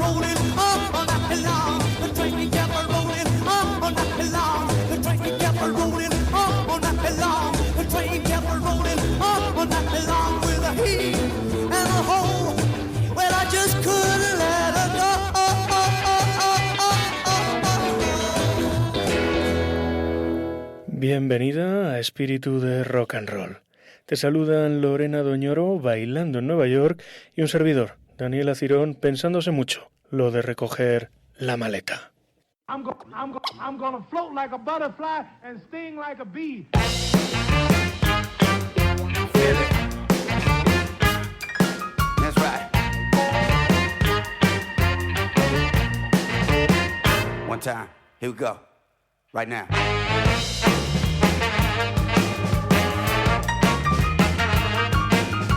rolling all night long. The train kept a rolling all night long. The train kept a rolling all night long. The train kept a rolling all night long with a heat and a hole. Well, I just couldn't let her go. Bienvenida a Espíritu de Rock and Roll. Te saludan Lorena Doñoro bailando en Nueva York y un servidor, Daniel Acirón, pensándose mucho lo de recoger la maleta. I'm gonna float like a butterfly and sting like a bee. Feel it. That's right. One time. Here we go. Right now.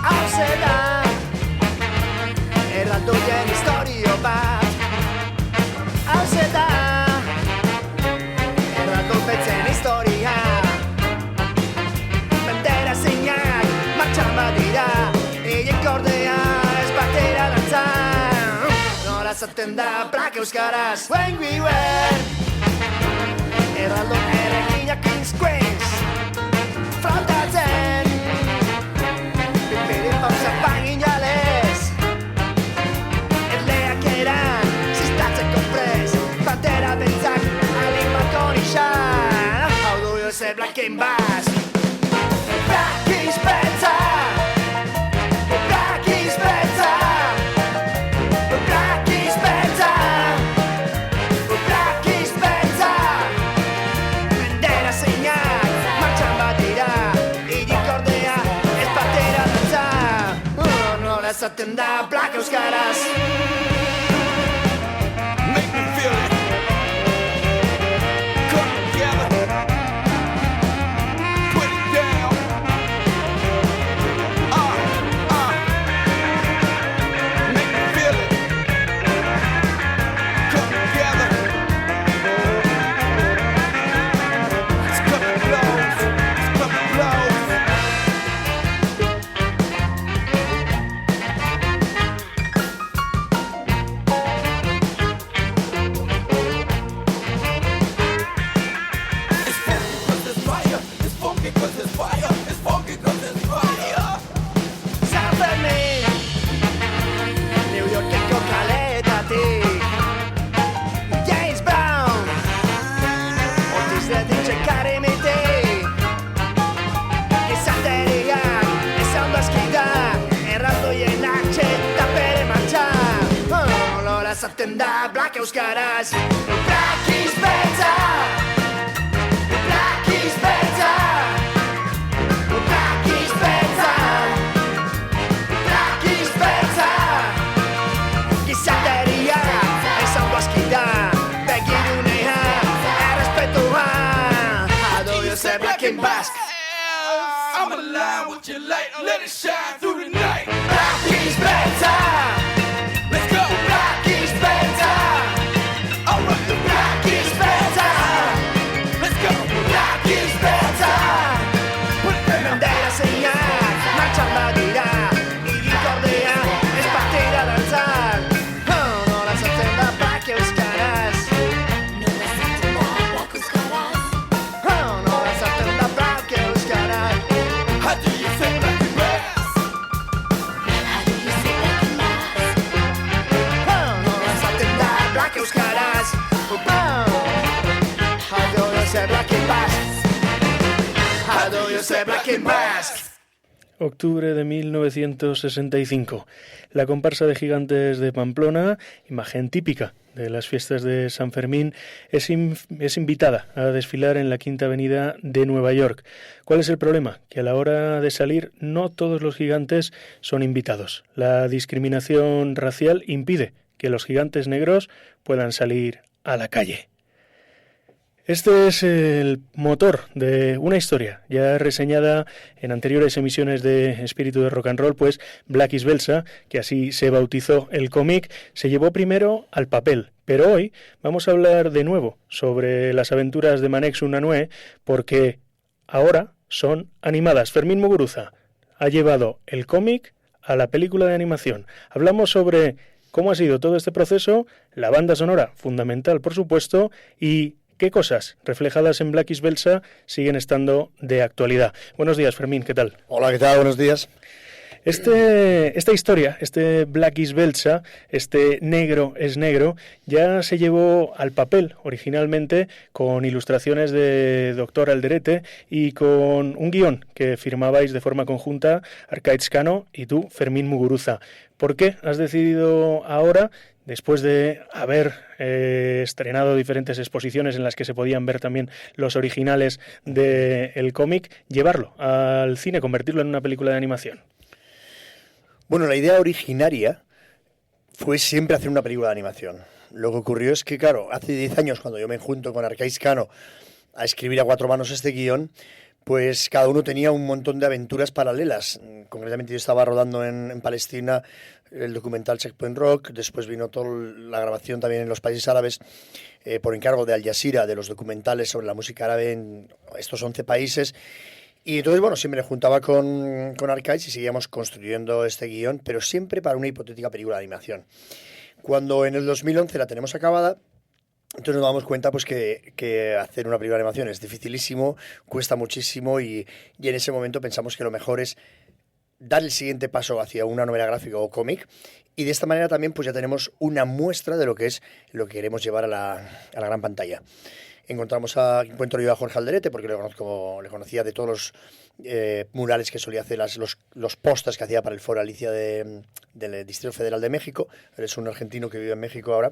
Auseda erraldoien istorio bat Auseda erraldopetzen historia Bandera zeinak martxan badira Eiek ordea ez batera dantzan Nola zaten da plak euskaraz When we were Erraldo erreginak Kings Queens Flautatzen Pausak baginales Erleak eran Zistatzeko prez Bandera beltzak Alik balkon isan Hau du Jose Black and Bass Black is better Black is better Black is better Black is better Bandera zeinak Martxan badira Irik ordea Ez batera dantzan Nola esaten da Black euskaraz Make me feel it. Come together. Put it down. Make me feel it. Come together. It's coming close. It's coming close. It's funky 'cause there's fire. It's funky 'cause there's fire. San Fermin New Yorkeko kaletatik James Brown Ortiz deditxe karimiti Gizateriak ez ondo aski da Erraldoien atxeta bere martxa Lola esaten da Black euskaraz Black is better Black is better Black is better Black is better Gizateria ez ondo aski da Begirunea errespetua Ado Jose Black and Basque I'm alive with your light. Let it shine through the night. Black is better Let's go. Black is better Alright. Black is better Let's go. Black is better Put it down. Bandera zeinak martxan badira Irik ordea ez batera dantzan Nola esaten da Black euskaraz Nola esaten da Black euskaraz How do you say black and bass? Nola esaten da Black euskaraz Ado Jose Black and Basque Ado Jose Black and Basque Octubre de 1965. La comparsa de Gigantes de Pamplona, imagen típica de las fiestas de San Fermín, es invitada a desfilar en la Quinta Avenida de Nueva York. ¿Cuál es el problema? Que a la hora de salir no todos los gigantes son invitados. La discriminación racial impide que los gigantes negros puedan salir a la calle. Este es el motor de una historia ya reseñada en anteriores emisiones de Espíritu de Rock and Roll, pues Black is Belsa, que así se bautizó el cómic, se llevó primero al papel, pero hoy vamos a hablar de nuevo sobre las aventuras de Manexu Nanue, porque ahora son animadas. Fermín Muguruza ha llevado el cómic a la película de animación. Hablamos sobre ¿Cómo ha sido todo este proceso? La banda sonora, fundamental por supuesto, y ¿qué cosas reflejadas en Black is Belsa siguen estando de actualidad? Buenos días, Fermín, ¿qué tal? Hola, ¿qué tal? Buenos días. Esta historia, este Black is Belsa, este negro es negro, ya se llevó al papel originalmente con ilustraciones de Dr. Alderete y con un guión que firmabais de forma conjunta Arkaitz Cano y tú, Fermín Muguruza. ¿Por qué has decidido ahora, después de haber estrenado diferentes exposiciones en las que se podían ver también los originales del cómic, llevarlo al cine, convertirlo en una película de animación? Bueno, la idea originaria fue siempre hacer una película de animación. Lo que ocurrió es que, claro, hace 10 años, cuando yo me junto con Arkaitz Cano a escribir a cuatro manos este guión, pues cada uno tenía un montón de aventuras paralelas. Concretamente yo estaba rodando en Palestina el documental Checkpoint Rock, después vino toda la grabación también en los países árabes por encargo de Al Jazeera, de los documentales sobre la música árabe en estos 11 países. Y entonces, bueno, siempre me juntaba con Arkaitz y seguíamos construyendo este guión, pero siempre para una hipotética película de animación. Cuando en el 2011 la tenemos acabada, entonces nos damos cuenta pues que hacer una película de animación es dificilísimo, cuesta muchísimo y en ese momento pensamos que lo mejor es dar el siguiente paso hacia una novela gráfica o cómic, y de esta manera también pues ya tenemos una muestra de lo que queremos llevar a la gran pantalla. Encuentro yo a Jorge Alderete porque le conocía de todos los murales que solía hacer, los pósters que hacía para el Foro Alicia del Distrito Federal de México. Él es un argentino que vive en México ahora.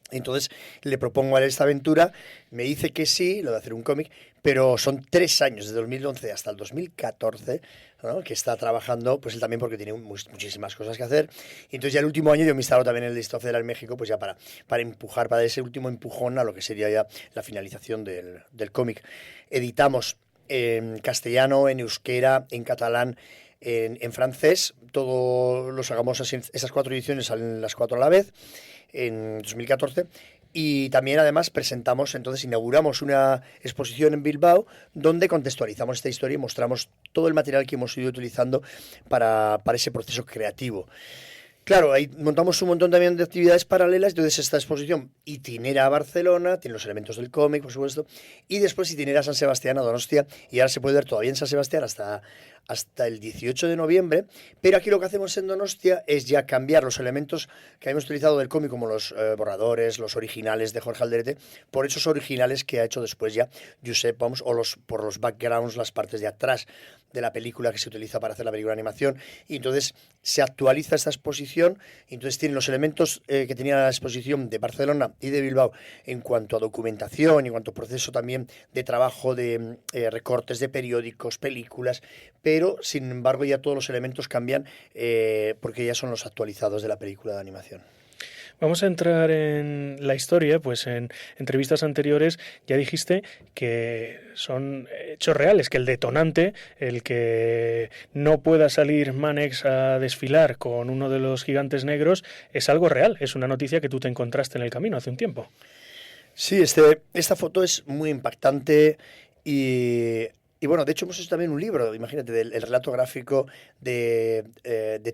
Entonces le propongo a él esta aventura, me dice que sí, lo de hacer un cómic, pero son 3 años, desde 2011 hasta el 2014, ¿no?, que está trabajando, pues él también porque tiene muchísimas cosas que hacer. Y entonces ya el último año yo me instalo también en el Distrito Federal de México, pues ya para empujar, para dar ese último empujón a lo que sería ya la finalización del cómic. Editamos en castellano, en euskera, en catalán, en francés, todos los hagamos así, esas 4 ediciones salen las 4 a la vez, en 2014, y también además inauguramos una exposición en Bilbao donde contextualizamos esta historia y mostramos todo el material que hemos ido utilizando para ese proceso creativo. Claro, ahí montamos un montón también de actividades paralelas, entonces esta exposición itinera a Barcelona, tiene los elementos del cómic, por supuesto, y después itinera a San Sebastián, a Donostia, y ahora se puede ver todavía en San Sebastián hasta el 18 de noviembre, pero aquí lo que hacemos en Donostia es ya cambiar los elementos que hemos utilizado del cómic, como los borradores, los originales de Jorge Alderete, por esos originales que ha hecho después ya Josep Oms, o por los backgrounds, las partes de atrás de la película que se utiliza para hacer la película de animación, y entonces se actualiza esta exposición, y entonces tiene los elementos que tenía la exposición de Barcelona y de Bilbao en cuanto a documentación, en cuanto a proceso también de trabajo de recortes de periódicos, películas, pero sin embargo ya todos los elementos cambian porque ya son los actualizados de la película de animación. Vamos a entrar en la historia, pues en entrevistas anteriores ya dijiste que son hechos reales, que el detonante, el que no pueda salir Mannix a desfilar con uno de los gigantes negros, es algo real, es una noticia que tú te encontraste en el camino hace un tiempo. Sí, esta foto es muy impactante y bueno, de hecho hemos hecho también un libro, imagínate, del relato gráfico de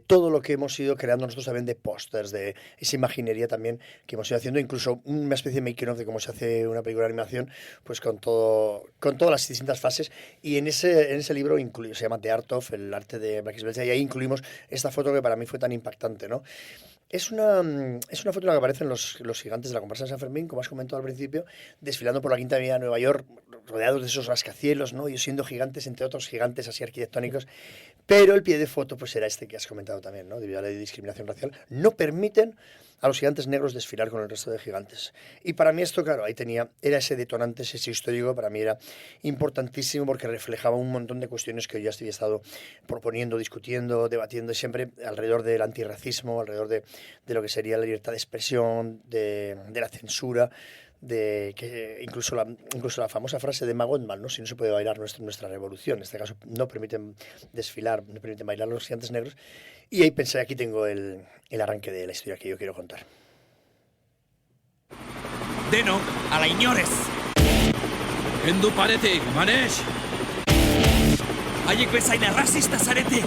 todo lo que hemos ido creando nosotros también, de pósters, de esa imaginería también que hemos ido haciendo, incluso una especie de making of de cómo se hace una película de animación, pues con todas las distintas fases. Y en ese libro se llama The Art of, el arte de Black is Belsa, y ahí incluimos esta foto que para mí fue tan impactante, ¿no? Es una foto en la que aparecen los gigantes de la comparsa de San Fermín, como has comentado al principio, desfilando por la Quinta Avenida de Nueva York, rodeados de esos rascacielos, ¿no? Ellos siendo gigantes, entre otros gigantes así arquitectónicos. Pero el pie de foto pues era este que has comentado también, ¿no? Debido a la discriminación racial, no permiten a los gigantes negros desfilar con el resto de gigantes. Y para mí esto, claro, era ese detonante, ese histórico, para mí era importantísimo porque reflejaba un montón de cuestiones que yo ya había estado proponiendo, discutiendo, debatiendo, siempre alrededor del antirracismo, alrededor de lo que sería la libertad de expresión, de la censura, de que incluso la famosa frase de Magontman, ¿no? Si no se puede bailar nuestra revolución, en este caso no permiten desfilar, no permiten bailar los gigantes negros. Y ahí pensé, aquí tengo el arranque de la historia que yo quiero contar. Deno, a la ignores. Kendu parete, Manesh. Haiek bezain arrazista zarete.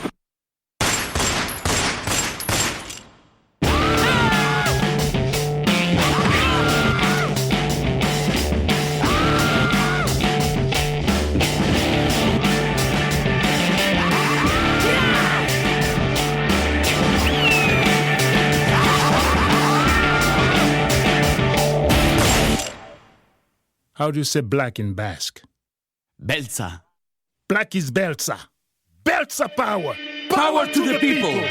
How do you say black in Basque? Belza. Black is Belza. Belza power! Power to the people!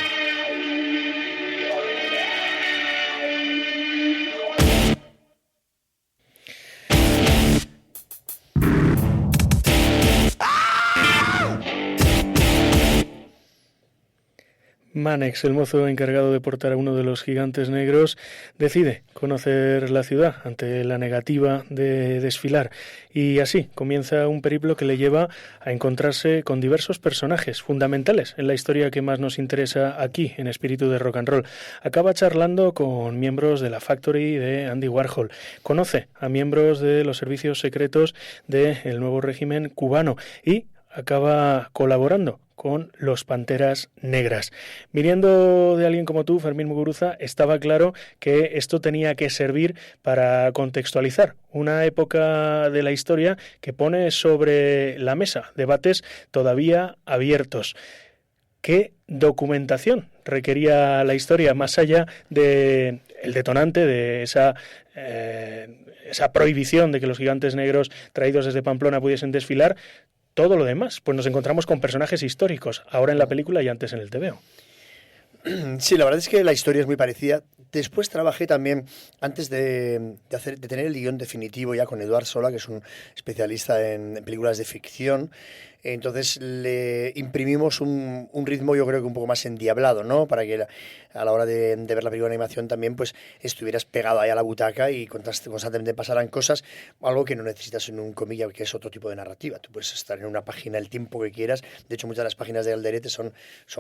Manex, el mozo encargado de portar a uno de los gigantes negros, decide conocer la ciudad ante la negativa de desfilar y así comienza un periplo que le lleva a encontrarse con diversos personajes fundamentales en la historia que más nos interesa aquí en Espíritu de Rock and Roll. Acaba charlando con miembros de la Factory de Andy Warhol, conoce a miembros de los servicios secretos del nuevo régimen cubano y acaba colaborando con los Panteras Negras. Viniendo de alguien como tú, Fermín Muguruza, estaba claro que esto tenía que servir para contextualizar una época de la historia que pone sobre la mesa debates todavía abiertos. ¿Qué documentación requería la historia más allá de el detonante de esa prohibición de que los gigantes negros traídos desde Pamplona pudiesen desfilar? Todo lo demás, pues nos encontramos con personajes históricos, ahora en la película y antes en el TVO. Sí, la verdad es que la historia es muy parecida. Después trabajé también, antes de tener el guión definitivo ya con Eduard Sola, que es un especialista en películas de ficción. Entonces le imprimimos un ritmo, yo creo que un poco más endiablado, ¿no? Para que a la hora de ver la película de animación también pues estuvieras pegado ahí a la butaca y constantemente pasaran cosas, algo que no necesitas en un cómic, que es otro tipo de narrativa. Tú puedes estar en una página el tiempo que quieras. De hecho, muchas de las páginas de Alderete son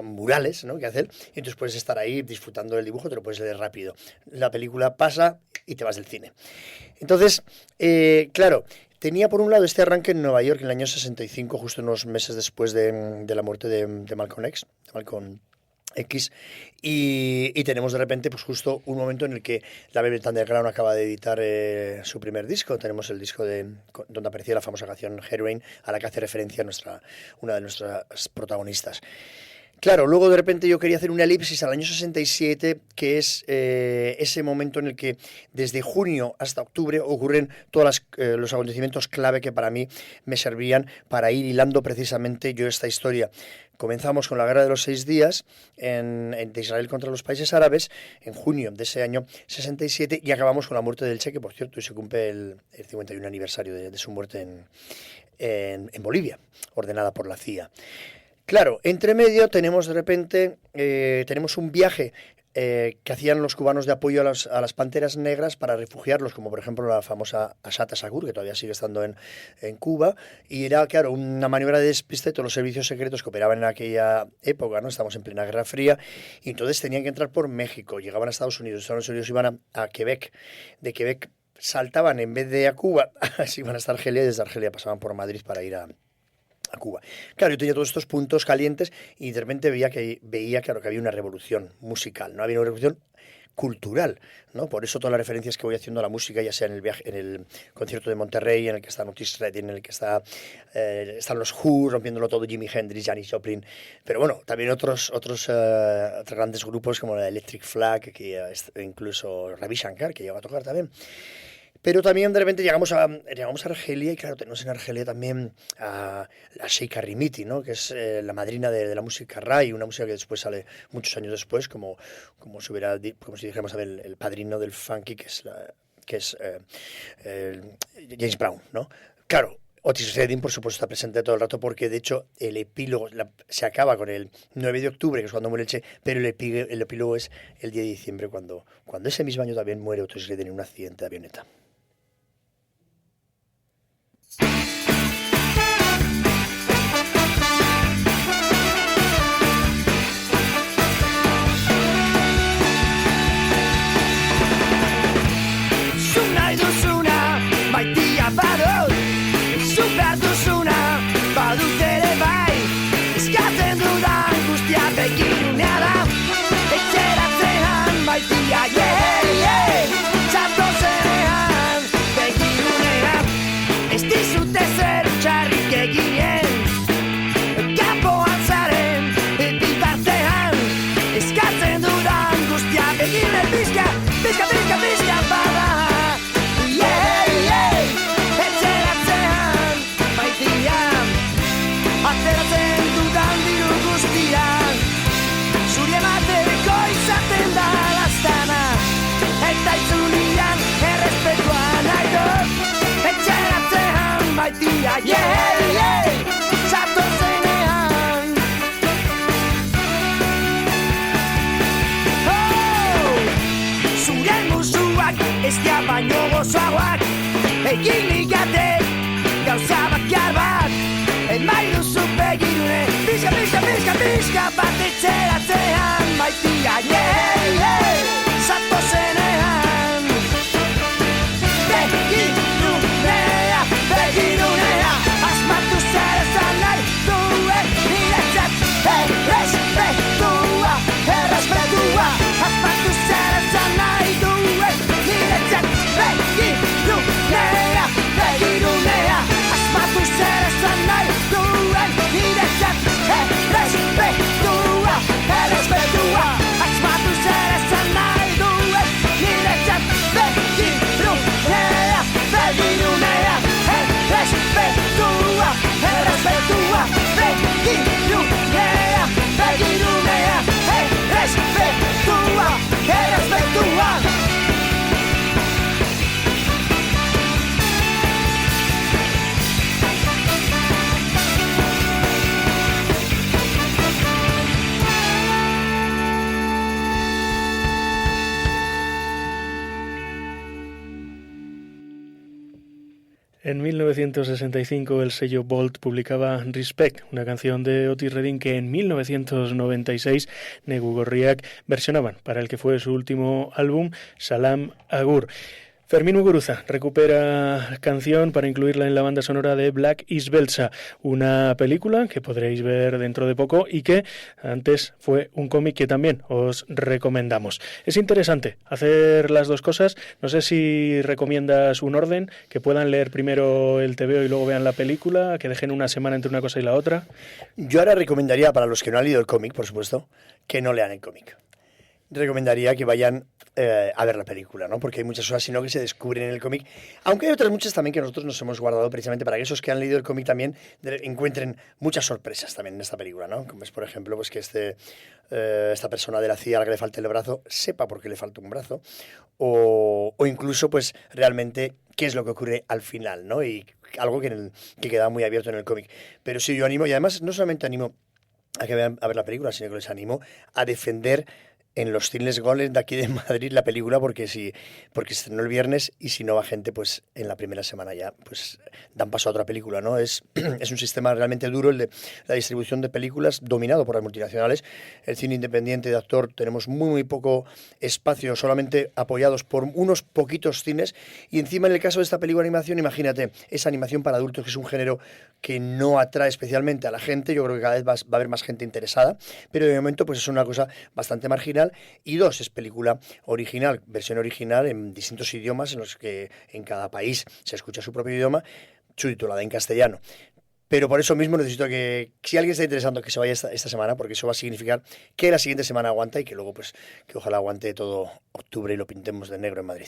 murales, ¿no? Que hacer, y entonces puedes estar ahí disfrutando del dibujo, te lo puedes leer rápido. La película pasa y te vas del cine. Entonces, claro, tenía por un lado este arranque en Nueva York en el año 65, justo unos meses después de la muerte de Malcolm X, y tenemos de repente pues justo un momento en el que la Velvet Underground acaba de editar su primer disco. Tenemos el disco donde aparecía la famosa canción Heroin, a la que hace referencia una de nuestras protagonistas. Claro, luego de repente yo quería hacer una elipsis al año 67, que es ese momento en el que desde junio hasta octubre ocurren todos los acontecimientos clave que para mí me servían para ir hilando precisamente yo esta historia. Comenzamos con la Guerra de los 6 días de Israel contra los países árabes en junio de ese año 67 y acabamos con la muerte del Che, que por cierto hoy se cumple el 51 aniversario de su muerte en Bolivia, ordenada por la CIA. Claro, entre medio tenemos de repente tenemos un viaje que hacían los cubanos de apoyo a las Panteras Negras para refugiarlos, como por ejemplo la famosa Asata Shakur, que todavía sigue estando en Cuba, y era, claro, una maniobra de despiste de todos los servicios secretos que operaban en aquella época, ¿no? Estamos en plena Guerra Fría, y entonces tenían que entrar por México, llegaban a Estados Unidos iban a Quebec, de Quebec saltaban en vez de a Cuba, se iban hasta Argelia, y desde Argelia pasaban por Madrid para ir a Cuba. Claro, yo tenía todos estos puntos calientes y de repente veía que había una revolución musical, no había una revolución cultural, ¿no? Por eso todas las referencias que voy haciendo a la música, ya sea en el concierto de Monterrey, en el que está Otis Redding, en el que están los Who, rompiéndolo todo, Jimi Hendrix, Janis Joplin, pero bueno, también otros grandes grupos como la Electric Flag, que incluso Ravi Shankar, que llegó a tocar también. Pero también de repente llegamos a Argelia y claro, tenemos en Argelia también a Sheikha Rimiti, ¿no? Que es la madrina de la música Rai, una música que después sale muchos años después, como si dijéramos el padrino del funky, que es James Brown, ¿no? Claro, Otis Redding, por supuesto, está presente todo el rato porque, de hecho, el epílogo se acaba con el 9 de octubre, que es cuando muere el Che, pero el epílogo es el 10 de diciembre, cuando ese mismo año también muere Otis Redding en un accidente de avioneta. Pizka, bada, yeah, yeah. egin ligatek gauza bakar bat Emai duzu begirune Pizka, pizka, pizka, pizka bat etxeratzean Maitia, zatozenean Begirunea, begirunea Asmatu zer esan nahi duen niretzat Errespetua, errespetua Asmatu zer esan nahi duen niretzat Begirunea, begirunea Asmatu zer esan nahi duen niretzat Errespetua, errespetua Asmatu zer esan nahi duen niretzat Begirunea, begirunea Errespetua, errespetua Begirunea, begirunea Errespetua, errespetua En 1965 el sello Bolt publicaba Respect, una canción de Otis Redding que en 1996 Negu Gorriak versionaban para el que fue su último álbum, Salam Agur. Fermín Muguruza recupera canción para incluirla en la banda sonora de Black is Beltza, una película que podréis ver dentro de poco y que antes fue un cómic que también os recomendamos. Es interesante hacer las dos cosas. No sé si recomiendas un orden, que puedan leer primero el TVO y luego vean la película, que dejen una semana entre una cosa y la otra. Yo ahora recomendaría, para los que no han leído el cómic, por supuesto, que no lean el cómic. Recomendaría que vayan a ver la película, ¿no? Porque hay muchas cosas, sino que se descubren en el cómic. Aunque hay otras muchas también que nosotros nos hemos guardado precisamente para que esos que han leído el cómic también encuentren muchas sorpresas también en esta película, ¿no? Como es, por ejemplo, pues que esta persona de la CIA a la que le falte el brazo sepa por qué le falta un brazo. O incluso, pues, realmente qué es lo que ocurre al final, ¿no? Y algo que queda muy abierto en el cómic. Pero sí, yo animo, y además no solamente animo a que vean a ver la película, sino que les animo a defender en los cines Golem de aquí de Madrid la película, porque se estrenó el viernes y si no va gente, pues en la primera semana ya pues dan paso a otra película, ¿no? Es un sistema realmente duro el de la distribución de películas, dominado por las multinacionales. El cine independiente de actor tenemos muy poco espacio, solamente apoyados por unos poquitos cines, y encima en el caso de esta película de animación, imagínate, esa animación para adultos, que es un género que no atrae especialmente a la gente. Yo creo que cada vez va a haber más gente interesada, pero de momento pues es una cosa bastante marginal. Y dos, es película original, versión original en distintos idiomas en los que en cada país se escucha su propio idioma, subtitulada en castellano. Pero por eso mismo necesito que, si alguien está interesado, que se vaya esta semana, porque eso va a significar que la siguiente semana aguanta y que luego pues que ojalá aguante todo octubre y lo pintemos de negro en Madrid.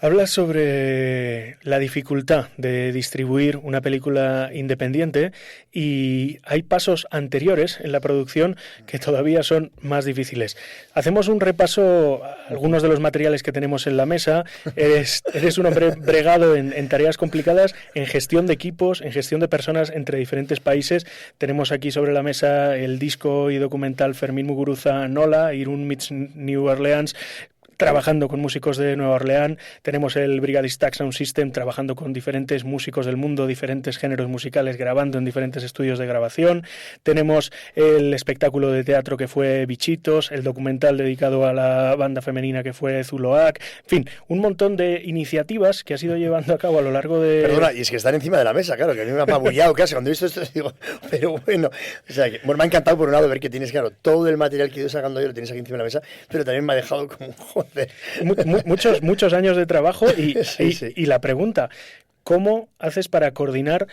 Hablas sobre la dificultad de distribuir una película independiente y hay pasos anteriores en la producción que todavía son más difíciles. Hacemos un repaso a algunos de los materiales que tenemos en la mesa. Eres un hombre bregado en tareas complicadas, en gestión de equipos, en gestión de personas entre diferentes países. Tenemos aquí sobre la mesa el disco y documental Fermín Muguruza Nola, Irún meets New Orleans, trabajando con músicos de Nueva Orleans. Tenemos el Brigadista Sound System trabajando con diferentes músicos del mundo, diferentes géneros musicales, grabando en diferentes estudios de grabación. Tenemos el espectáculo de teatro que fue Bichitos, el documental dedicado a la banda femenina que fue Zuloac. En fin, un montón de iniciativas que has ido llevando a cabo a lo largo de... Perdona, y es que están encima de la mesa, claro, que a mí me ha apabullado casi. Cuando he visto esto digo, pero bueno, o sea, bueno, me ha encantado por un lado ver que tienes, claro, todo el material que he ido sacando yo lo tienes aquí encima de la mesa, pero también me ha dejado como, joder. Muchos años de trabajo sí. Y la pregunta, ¿cómo haces para coordinar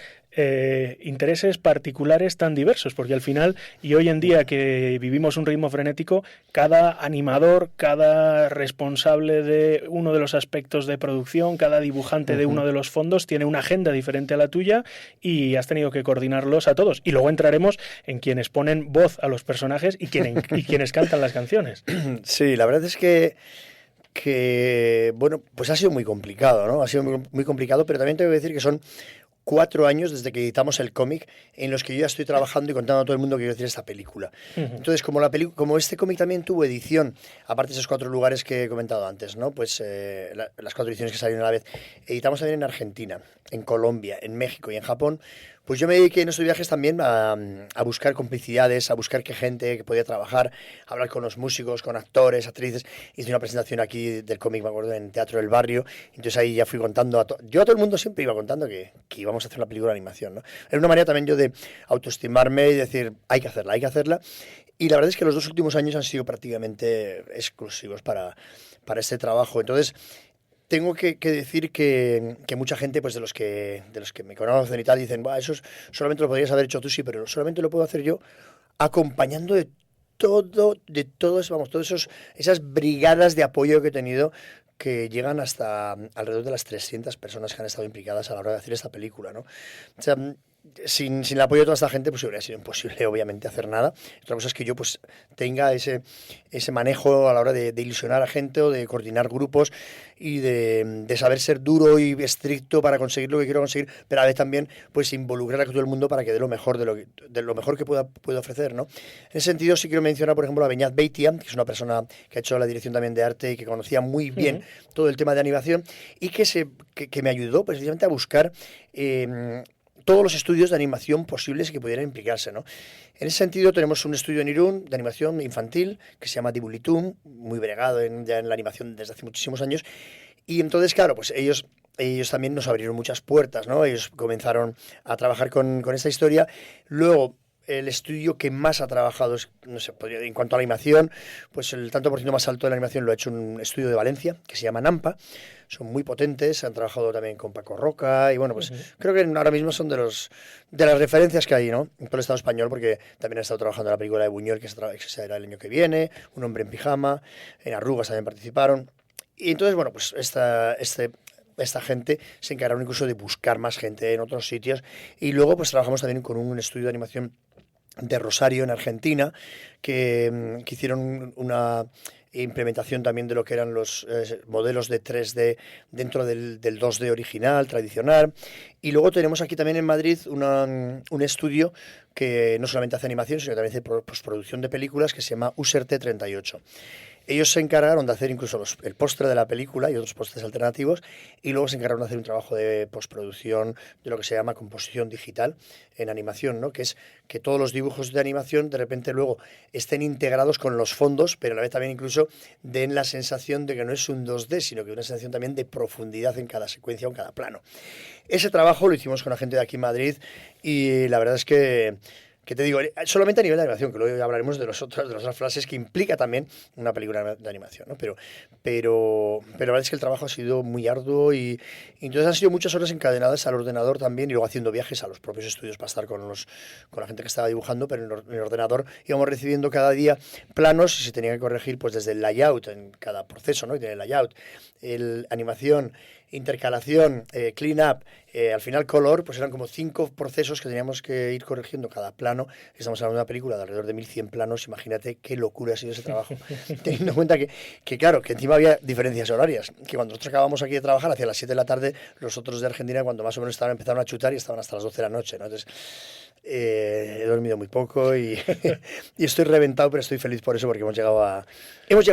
intereses particulares tan diversos? Porque al final, y hoy en día que vivimos un ritmo frenético, cada animador, cada responsable de uno de los aspectos de producción, cada dibujante de uno de los fondos tiene una agenda diferente a la tuya y has tenido que coordinarlos a todos. Y luego entraremos en quienes ponen voz a los personajes y quienes cantan las canciones. Sí, la verdad es que bueno, pues ha sido muy complicado, ¿no? Ha sido muy complicado, pero también tengo que decir que son 4 años desde que editamos el cómic en los que yo ya estoy trabajando y contando a todo el mundo que quiero decir esta película. Entonces, como este cómic también tuvo edición, aparte de esos 4 lugares que he comentado antes, ¿no? Pues las 4 ediciones que salieron a la vez, editamos también en Argentina, en Colombia, en México y en Japón. Pues yo me dediqué en estos viajes también a buscar complicidades, a buscar qué gente que podía trabajar, a hablar con los músicos, con actores, actrices. Hice una presentación aquí del cómic, me acuerdo, en Teatro del Barrio. Entonces ahí ya fui contando, yo a todo el mundo siempre iba contando que íbamos a hacer una película de animación, ¿no? Era una manera también yo de autoestimarme y decir, hay que hacerla, hay que hacerla. Y la verdad es que los 2 últimos años han sido prácticamente exclusivos para este trabajo. Entonces, tengo que decir que mucha gente, pues de los que me conocen y tal, dicen, eso solamente lo podrías haber hecho tú, sí, pero solamente lo puedo hacer yo acompañando de todas esas brigadas de apoyo que he tenido, que llegan hasta alrededor de las 300 personas que han estado implicadas a la hora de hacer esta película, ¿no? O sea, sin el apoyo de toda esta gente, pues hubiera sido imposible, obviamente, hacer nada. Otra cosa es que yo pues tenga ese manejo a la hora de ilusionar a gente o de coordinar grupos y de saber ser duro y estricto para conseguir lo que quiero conseguir, pero a la vez también pues involucrar a todo el mundo para que dé lo mejor de lo mejor que pueda lleofrecer, ¿no? En ese sentido sí quiero mencionar, por ejemplo, a Beñat Beitia, que es una persona que ha hecho la dirección también de arte y que conocía muy bien todo el tema de animación y que me ayudó precisamente a buscar todos los estudios de animación posibles que pudieran implicarse, ¿no? En ese sentido tenemos un estudio en Irún de animación infantil que se llama Dibulitum, muy bregado ya en la animación desde hace muchísimos años, y entonces, claro, pues ellos también nos abrieron muchas puertas, ¿no? Ellos comenzaron a trabajar con esta historia. Luego, el estudio que más ha trabajado, no sé, en cuanto a la animación, pues el tanto por ciento más alto de la animación lo ha hecho un estudio de Valencia, que se llama Nampa. Son muy potentes, han trabajado también con Paco Roca, y bueno, pues creo que ahora mismo son de las referencias que hay, ¿no? En todo el Estado español, porque también han estado trabajando en la película de Buñuel, que será el año que viene, Un hombre en pijama, en Arrugas también participaron. Y entonces, bueno, pues esta gente se encargaron incluso de buscar más gente en otros sitios, y luego pues trabajamos también con un estudio de animación de Rosario, en Argentina, que hicieron una implementación también de lo que eran los modelos de 3D dentro del 2D original, tradicional. Y luego tenemos aquí también en Madrid un estudio que no solamente hace animación, sino que también hace postproducción de películas, que se llama Userte 38. Ellos se encargaron de hacer incluso el póster de la película y otros pósters alternativos, y luego se encargaron de hacer un trabajo de postproducción de lo que se llama composición digital en animación, ¿no? Que es que todos los dibujos de animación de repente luego estén integrados con los fondos, pero a la vez también incluso den la sensación de que no es un 2D, sino que una sensación también de profundidad en cada secuencia o en cada plano. Ese trabajo lo hicimos con la gente de aquí en Madrid, y la verdad es que te digo, solamente a nivel de animación, que luego ya hablaremos de las otras frases que implica también una película de animación, ¿no? Pero la verdad es que el trabajo ha sido muy arduo, y entonces han sido muchas horas encadenadas al ordenador también, y luego haciendo viajes a los propios estudios para estar con la gente que estaba dibujando, pero en el ordenador íbamos recibiendo cada día planos y se tenía que corregir pues desde el layout en cada proceso, ¿no? Y tiene el layout, animación, intercalación, clean up, al final color, pues eran como 5 procesos que teníamos que ir corrigiendo cada plano. Estamos hablando de una película de alrededor de 1100 planos, imagínate qué locura ha sido ese trabajo. Teniendo en cuenta que claro, que encima había diferencias horarias, que cuando nosotros acabábamos aquí de trabajar hacia las 7 de la tarde, los otros de Argentina cuando más o menos empezaron a chutar y estaban hasta las 12 de la noche, ¿no? Entonces he dormido muy poco y estoy reventado, pero estoy feliz por eso, porque hemos llegado a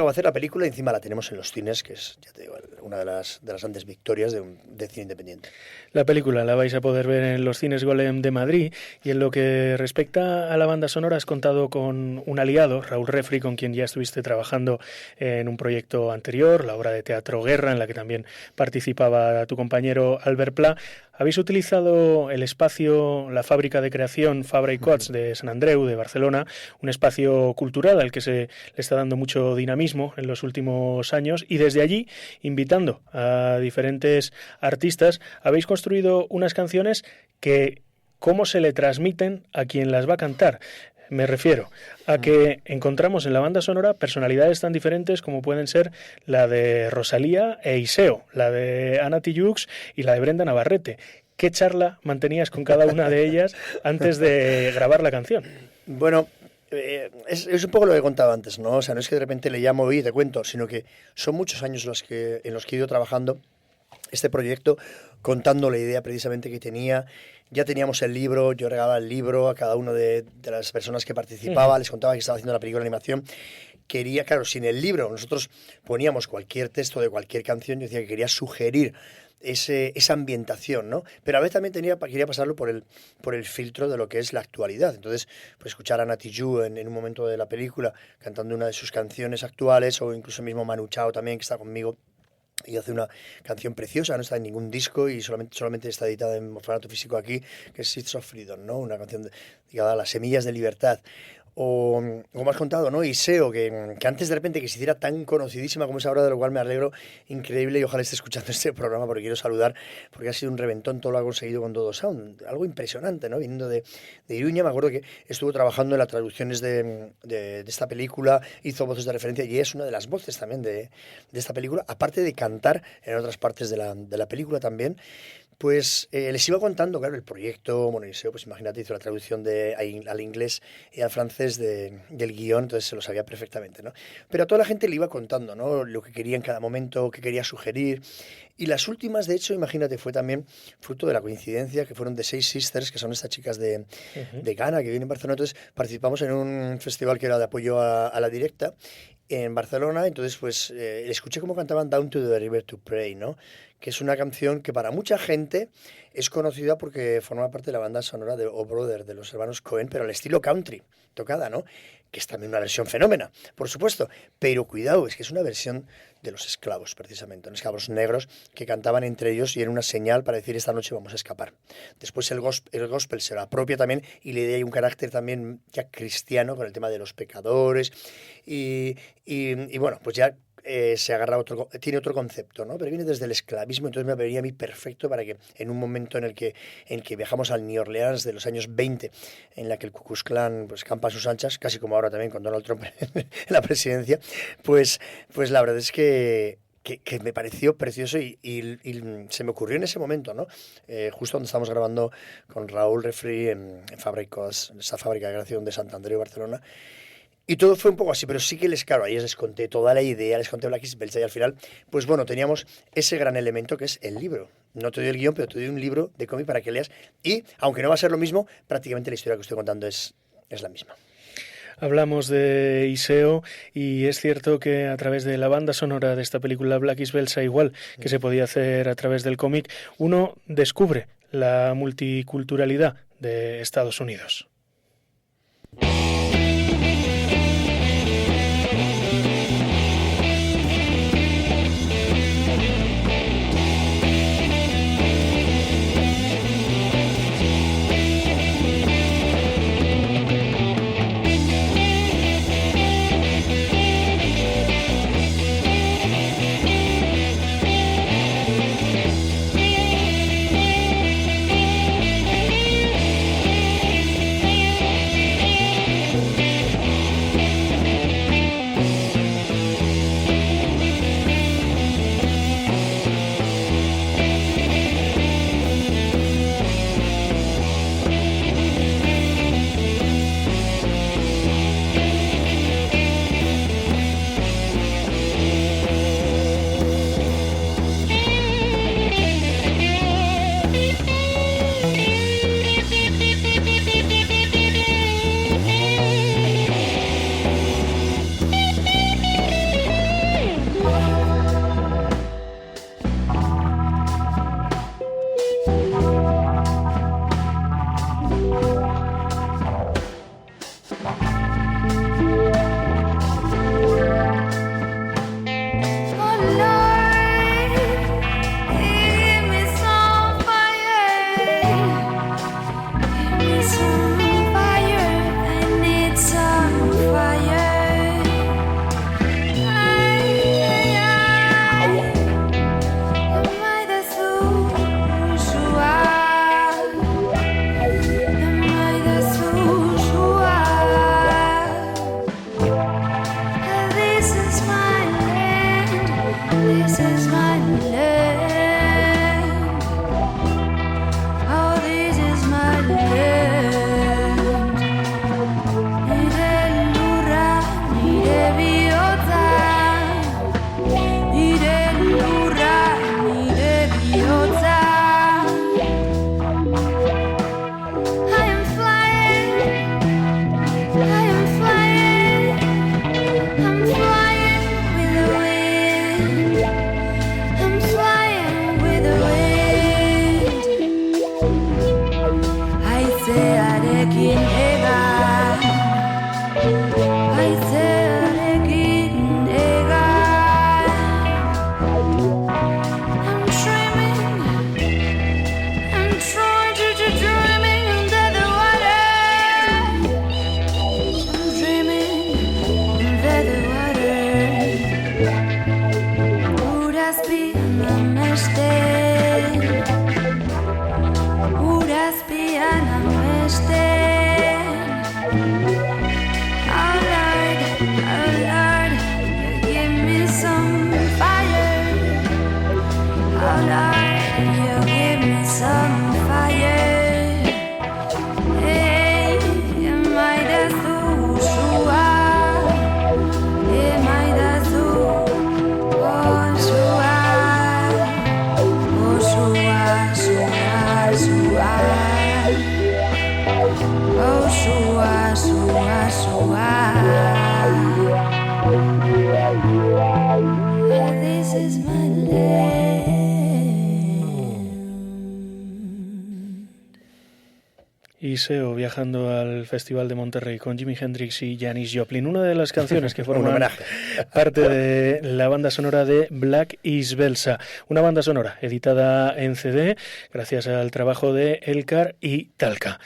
hacer la película y encima la tenemos en los cines, que es, ya te digo, una de las grandes victorias de cine independiente. La película la vais a poder ver en los cines Golem de Madrid, y en lo que respecta a la banda sonora has contado con un aliado, Raúl Refri, con quien ya estuviste trabajando en un proyecto anterior, la obra de teatro Guerra, en la que también participaba tu compañero Albert Pla. Habéis utilizado el espacio, la fábrica de creación Fabra i Coats de Sant Andreu, de Barcelona, un espacio cultural al que se le está dando mucho dinamismo en los últimos años, y desde allí, invitando a diferentes artistas, habéis construido unas canciones que, ¿cómo se le transmiten a quien las va a cantar? Me refiero a que encontramos en la banda sonora personalidades tan diferentes como pueden ser la de Rosalía e Iseo, la de Ana Tijoux y la de Brenda Navarrete. ¿Qué charla mantenías con cada una de ellas antes de grabar la canción? Bueno, es un poco lo que he contado antes, ¿no? O sea, no es que de repente le llamo y te cuento, sino que son muchos años en los que he ido trabajando este proyecto contando la idea precisamente que tenía. Ya teníamos el libro, yo regalaba el libro a cada una de las personas que participaba, les contaba que estaba haciendo la película de animación. Quería, claro, sin el libro, nosotros poníamos cualquier texto de cualquier canción, yo decía que quería sugerir esa ambientación, ¿no? Pero a veces también quería pasarlo por el filtro de lo que es la actualidad. Entonces, pues escuchar a Nati Yu en un momento de la película cantando una de sus canciones actuales, o incluso mismo Manu Chao también, que está conmigo, y hace una canción preciosa, no está en ningún disco y solamente está editada en formato físico aquí, que es Seeds of Freedom, ¿no? Una canción dedicada a las semillas de libertad. O, como has contado, ¿no? Iseo, que antes de repente que se hiciera tan conocidísima como es ahora, de lo cual me alegro, increíble, y ojalá esté escuchando este programa porque quiero saludar, porque ha sido un reventón todo lo que ha conseguido con Todo Sound, algo impresionante, ¿no? Viniendo de Iruña, me acuerdo que estuvo trabajando en las traducciones de esta película, hizo voces de referencia y es una de las voces también de esta película, aparte de cantar en otras partes de la película también. Pues les iba contando, claro, el proyecto. Bueno, Iseo, pues imagínate, hizo la traducción al inglés y al francés del guión, entonces se lo sabía perfectamente, ¿no? Pero a toda la gente le iba contando, ¿no? Lo que quería en cada momento, qué quería sugerir. Y las últimas, de hecho, imagínate, fue también fruto de la coincidencia, que fueron de Six Sisters, que son estas chicas de Ghana, que vienen en Barcelona. Entonces participamos en un festival que era de apoyo a la directa en Barcelona. Entonces, pues escuché cómo cantaban Down to the River to Pray, ¿no? Que es una canción que para mucha gente es conocida porque forma parte de la banda sonora de Oh Brother, de los hermanos Cohen, pero al estilo country, tocada, ¿no? Que es también una versión fenómena, por supuesto. Pero cuidado, es que es una versión de los esclavos, precisamente, los esclavos negros que cantaban entre ellos y era una señal para decir esta noche vamos a escapar. Después el gospel se lo apropia también y le da un carácter también ya cristiano con el tema de los pecadores y bueno, pues ya se agarra tiene otro concepto, ¿no? Pero viene desde el esclavismo, entonces me venía a mí perfecto para que en un momento en el que viajamos al New Orleans de los años 20, en la que el Ku Klux Klan pues campa a sus anchas, casi como ahora también con Donald Trump en la presidencia, pues la verdad es que me pareció precioso y se me ocurrió en ese momento, ¿no? Justo donde estábamos grabando con Raúl Refri en Fábricas, esa fábrica de grabación de Sant Andreu, Barcelona. Y todo fue un poco así, pero sí que les conté toda la idea, les conté Black is Belcha y al final, pues bueno, teníamos ese gran elemento que es el libro. No te doy el guión, pero te doy un libro de cómic para que leas y, aunque no va a ser lo mismo, prácticamente la historia que estoy contando es la misma. Hablamos de Iseo y es cierto que a través de la banda sonora de esta película Black is Belcha, igual que se podía hacer a través del cómic, uno descubre la multiculturalidad de Estados Unidos. me some fire. Oh Lord, you give me some fire. Hey, my Joshua, hey, my Joshua, Joshua, Joshua, Joshua, Joshua, Joshua. This is my land. Y Seo viajando al Festival de Monterrey con Jimi Hendrix y Janis Joplin, una de las canciones que forman parte de la banda sonora de Black is Belsa, una banda sonora editada en CD gracias al trabajo de Elkar y Talca.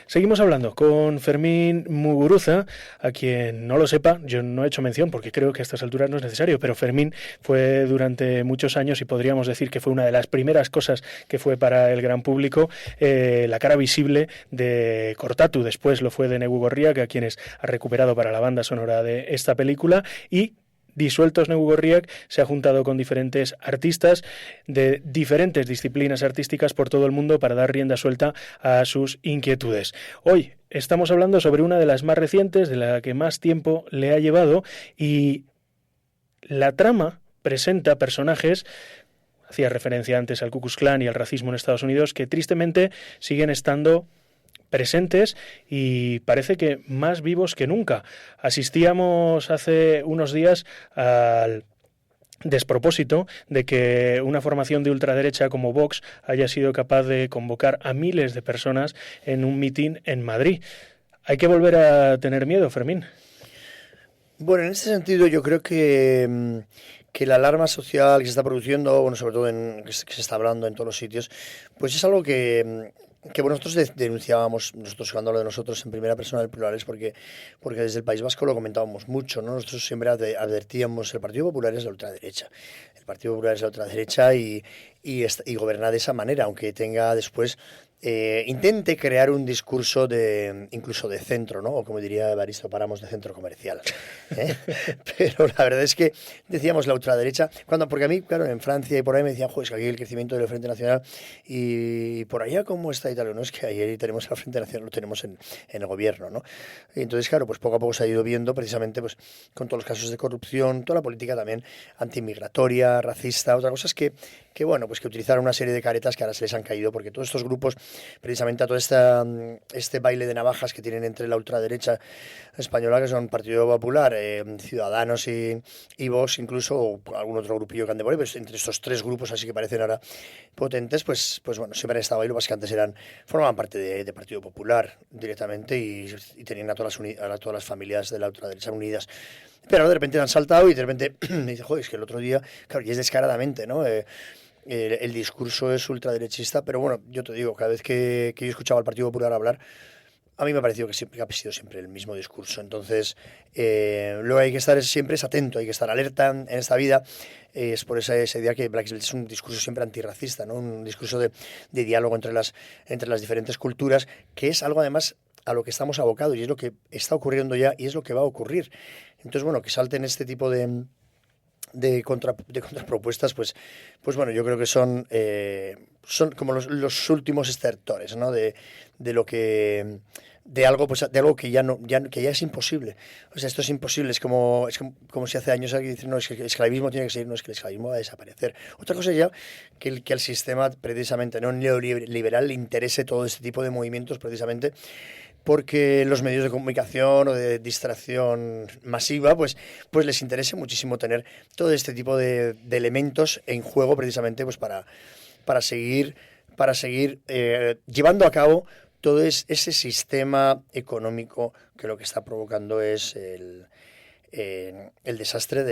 Seguimos hablando con Fermín Muguruza, a quien no lo sepa, yo no he hecho mención porque creo que a estas alturas no es necesario, pero Fermín fue durante muchos años y podríamos decir que fue una de las primeras cosas que fue para el gran público, la cara visible de Cortatu, después lo fue de Negu Gorriak, a quienes ha recuperado para la banda sonora de esta película, y disueltos Negu Gorriak se ha juntado con diferentes artistas de diferentes disciplinas artísticas por todo el mundo para dar rienda suelta a sus inquietudes. Hoy estamos hablando sobre una de las más recientes, de la que más tiempo le ha llevado, y la trama presenta personajes, hacía referencia antes al Ku Klux Klan y al racismo en Estados Unidos, que tristemente siguen estando presentes y parece que más vivos que nunca. Asistíamos hace unos días al despropósito de que una formación de ultraderecha como Vox haya sido capaz de convocar a miles de personas en un mitin en Madrid. ¿Hay que volver a tener miedo, Fermín? Bueno, en ese sentido yo creo que la alarma social que se está produciendo, bueno, sobre todo que se está hablando en todos los sitios, pues es algo que bueno, nosotros denunciábamos, nosotros cuando hablo de nosotros en primera persona del plural es porque desde el País Vasco lo comentábamos mucho, ¿no? Nosotros siempre advertíamos, el Partido Popular es la ultraderecha, el Partido Popular es la ultraderecha y gobierna de esa manera, aunque tenga después intente crear un discurso incluso de centro, ¿no? O como diría Evaristo Páramos, de centro comercial. Pero la verdad es que decíamos la ultraderecha, porque a mí, claro, en Francia y por ahí me decían, joder, es que aquí el crecimiento del Frente Nacional y por allá cómo está Italia, no es que ahí tenemos el Frente Nacional, lo tenemos en el gobierno, ¿no? Y entonces, claro, pues poco a poco se ha ido viendo precisamente pues con todos los casos de corrupción, toda la política también antimigratoria, racista, otra cosa es que bueno, pues que utilizaron una serie de caretas que ahora se les han caído porque todos estos grupos, precisamente a todo este baile de navajas que tienen entre la ultraderecha española, que son Partido Popular, Ciudadanos y Vox, incluso, o algún otro grupillo que ande por ahí, pues entre estos tres grupos así que parecen ahora potentes, pues bueno, siempre han estado ahí, lo que antes formaban parte de Partido Popular directamente y tenían a todas las familias de la ultraderecha unidas. Pero de repente han saltado y de repente me dice, joder, es que el otro día, claro, y es descaradamente, ¿no? El discurso es ultraderechista, pero bueno, yo te digo, cada vez que yo escuchaba al Partido Popular hablar, a mí me ha parecido que siempre ha sido siempre el mismo discurso. Entonces, luego hay que estar siempre atento, hay que estar alerta en esta vida. Es por esa idea que Black es un discurso siempre antirracista, ¿no? Un discurso de diálogo entre las diferentes culturas, que es algo además a lo que estamos abocados y es lo que está ocurriendo ya y es lo que va a ocurrir. Entonces, bueno, que salten este tipo de contrapropuestas, pues bueno, yo creo que son como los últimos estertores, ¿no? De algo que ya es imposible. O sea, esto es imposible, es como si hace años alguien dice, no, es que el esclavismo tiene que seguir, no, es que el esclavismo va a desaparecer. Otra cosa ya que al sistema precisamente no neoliberal le interese todo este tipo de movimientos precisamente porque los medios de comunicación o de distracción masiva pues les interesa muchísimo tener todo este tipo de elementos en juego precisamente pues para seguir llevando a cabo todo ese sistema económico que lo que está provocando es el desastre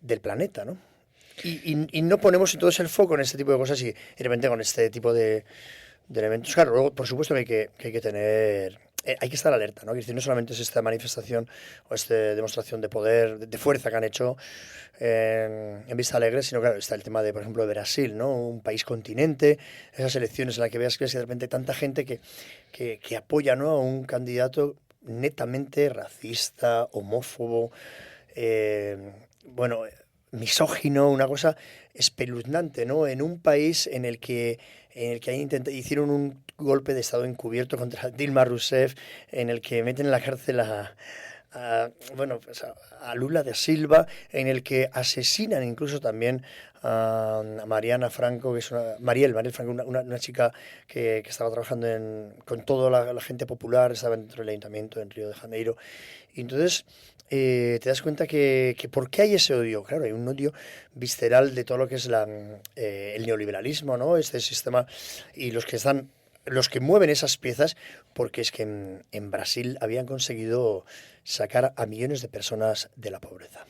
del planeta, ¿no? Y no ponemos entonces el foco en este tipo de cosas y de repente con este tipo de elementos. Claro, luego, por supuesto que hay que tener... hay que estar alerta, ¿no? Es decir, no solamente es esta manifestación o esta demostración de poder, de fuerza que han hecho en Vista Alegre, sino claro, está el tema de, por ejemplo, de Brasil, ¿no? Un país continente, esas elecciones en las que veas que de repente tanta gente que apoya, ¿no? A un candidato netamente racista, homófobo, bueno, misógino, una cosa espeluznante, ¿no? En un país en el que hicieron un golpe de Estado encubierto contra Dilma Rousseff, en el que meten en la cárcel a Lula da Silva, en el que asesinan incluso también a Mariana Franco, que es Mariel Franco, una chica que estaba trabajando con toda la gente popular, estaba dentro del ayuntamiento en Río de Janeiro. Y entonces te das cuenta que ¿por qué hay ese odio? Claro, hay un odio visceral de todo lo que es el neoliberalismo, ¿no? Este sistema, y los que mueven esas piezas, porque es que en Brasil habían conseguido sacar a millones de personas de la pobreza.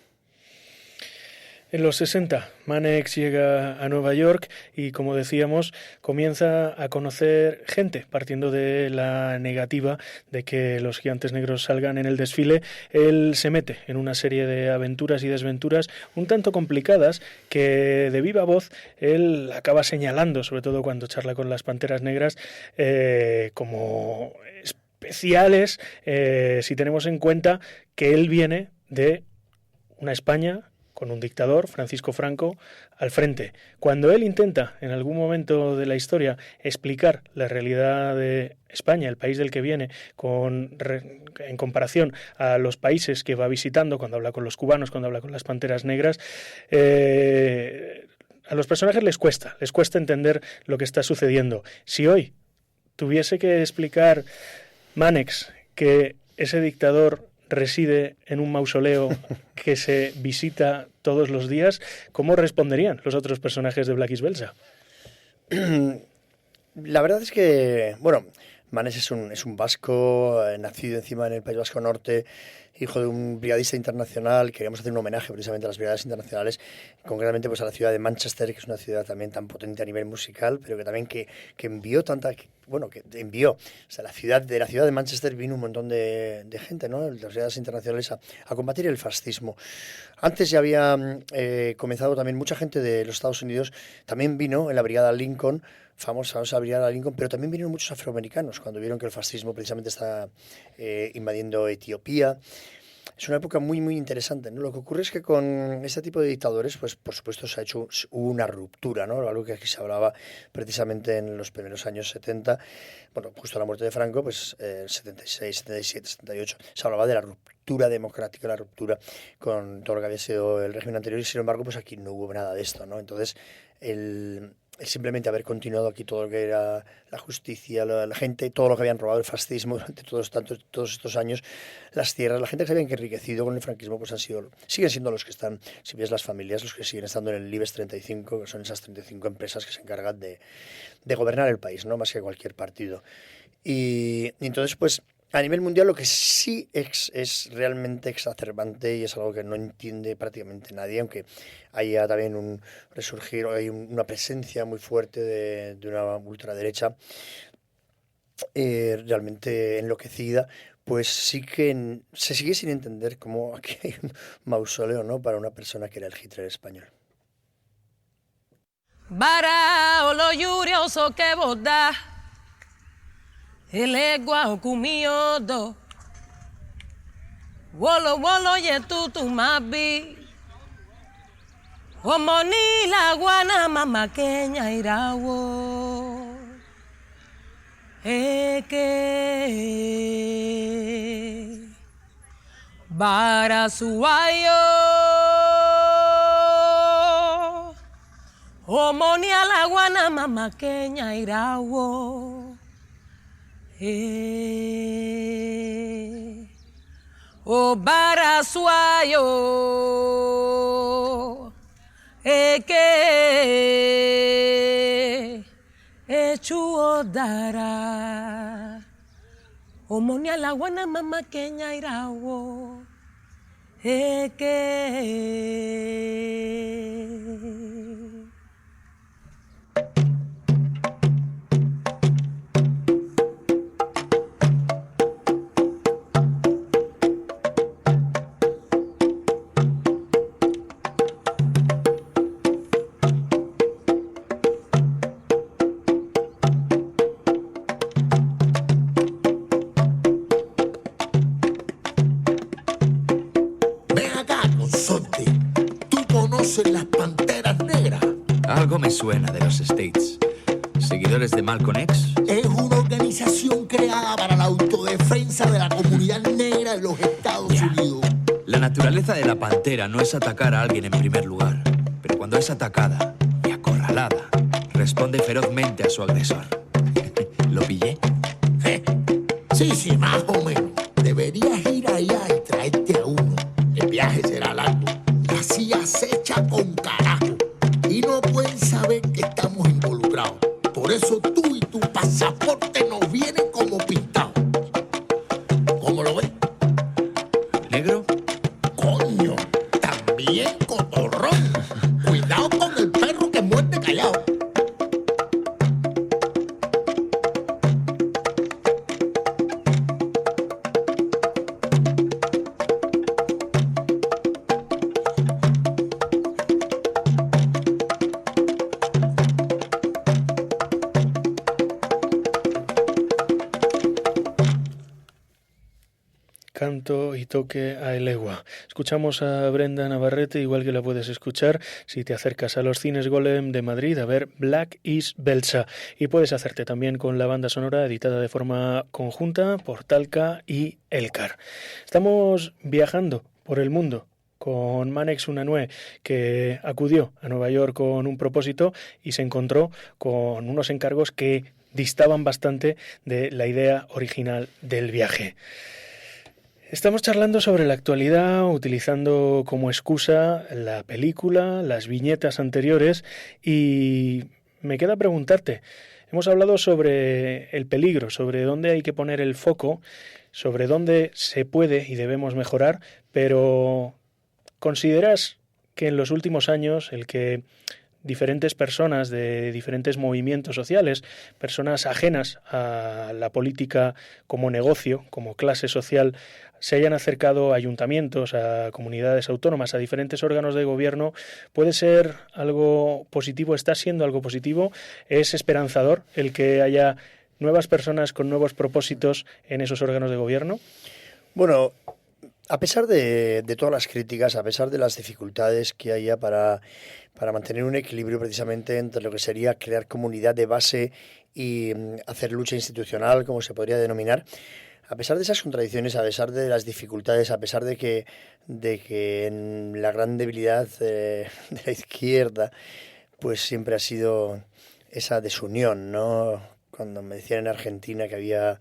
En los 60, Manex llega a Nueva York y, como decíamos, comienza a conocer gente, partiendo de la negativa de que los Gigantes Negros salgan en el desfile. Él se mete en una serie de aventuras y desventuras un tanto complicadas que, de viva voz, él acaba señalando, sobre todo cuando charla con las Panteras Negras, como especiales, si tenemos en cuenta que él viene de una España con un dictador, Francisco Franco, al frente. Cuando él intenta, en algún momento de la historia, explicar la realidad de España, el país del que viene, en comparación a los países que va visitando, cuando habla con los cubanos, cuando habla con las Panteras Negras, a los personajes les cuesta entender lo que está sucediendo. Si hoy tuviese que explicar Manex que ese dictador reside en un mausoleo que se visita todos los días, ¿cómo responderían los otros personajes de Black is Belsa? La verdad es que, bueno, Manex es un vasco, nacido encima en el País Vasco Norte, hijo de un brigadista internacional. Queríamos hacer un homenaje precisamente a las brigadas internacionales, concretamente pues a la ciudad de Manchester, que es una ciudad también tan potente a nivel musical, pero que también que envió o sea, de la ciudad de Manchester vino un montón de gente, ¿no? Las brigadas internacionales a combatir el fascismo. Antes ya había comenzado también mucha gente de los Estados Unidos, también vino en la brigada Lincoln, famosa brigada Lincoln, pero también vinieron muchos afroamericanos cuando vieron que el fascismo precisamente está invadiendo Etiopía. Es una época muy, muy interesante, ¿no? Lo que ocurre es que con este tipo de dictadores, pues por supuesto hubo una ruptura, ¿no? Algo que aquí se hablaba precisamente en los primeros años 70, bueno, justo a la muerte de Franco, pues 76, 77, 78, se hablaba de la ruptura democrática, la ruptura con todo lo que había sido el régimen anterior, y sin embargo, pues aquí no hubo nada de esto, ¿no? Entonces, el simplemente haber continuado aquí todo lo que era la justicia, la gente, todo lo que habían robado el fascismo durante todos estos años, las tierras, la gente que se había enriquecido con el franquismo, pues siguen siendo los que están, si ves las familias, los que siguen estando en el IBEX 35, que son esas 35 empresas que se encargan de gobernar el país, ¿no? Más que cualquier partido. Y entonces, pues, a nivel mundial lo que sí es realmente exacerbante, y es algo que no entiende prácticamente nadie, aunque haya también un resurgir, hay una presencia muy fuerte de una ultraderecha realmente enloquecida, pues sí que se sigue sin entender cómo aquí hay un mausoleo, ¿no?, para una persona que era el Hitler español. Bara o lo lluvioso que vos da, el egua o cumío do, wolo ye tu mabi, o moni la guana mama queña irawo, que bara suayo, o moni a la guana mama queña irawo. O bara suayo, que chuo dara, o moni a la guana mama queña irawo, que Ven acá, consorte. conocen las Panteras Negras? Algo me suena de los States. ¿Seguidores de Malcolm X? Es una organización creada para la autodefensa de la comunidad negra en los Estados Unidos. La naturaleza de la pantera no es atacar a alguien en primer lugar, pero cuando es atacada y acorralada, responde ferozmente a su agresor. ¿Lo pillé? Sí, más o menos. Deberías ir allá y traerte a uno. El viaje será largo. La CIA acecha con carajo. Y no pueden saber que estamos involucrados. Por eso tú y tu pasaporte nos vienen como pintados. ¿Cómo lo ves? ¿Negro? Coño, también cotorrón. Cuidado con el perro que muerde callado. Canto y toque a Elegua. Escuchamos a Brenda Navarrete, igual que la puedes escuchar si te acercas a los cines Golem de Madrid a ver Black is Belsa. Y puedes hacerte también con la banda sonora editada de forma conjunta por Talca y Elcar. Estamos viajando por el mundo con Manex Unanue, que acudió a Nueva York con un propósito y se encontró con unos encargos que distaban bastante de la idea original del viaje. Estamos charlando sobre la actualidad, utilizando como excusa la película, las viñetas anteriores, y me queda preguntarte, hemos hablado sobre el peligro, sobre dónde hay que poner el foco, sobre dónde se puede y debemos mejorar, pero ¿consideras que en los últimos años el que diferentes personas de diferentes movimientos sociales, personas ajenas a la política como negocio, como clase social, se hayan acercado a ayuntamientos, a comunidades autónomas, a diferentes órganos de gobierno, puede ser algo positivo, está siendo algo positivo? ¿Es esperanzador el que haya nuevas personas con nuevos propósitos en esos órganos de gobierno? Bueno, a pesar de todas las críticas, a pesar de las dificultades que haya para mantener un equilibrio precisamente entre lo que sería crear comunidad de base y hacer lucha institucional, como se podría denominar, a pesar de esas contradicciones, a pesar de las dificultades, a pesar de que en la gran debilidad de la izquierda, pues siempre ha sido esa desunión, ¿no? Cuando me decían en Argentina que había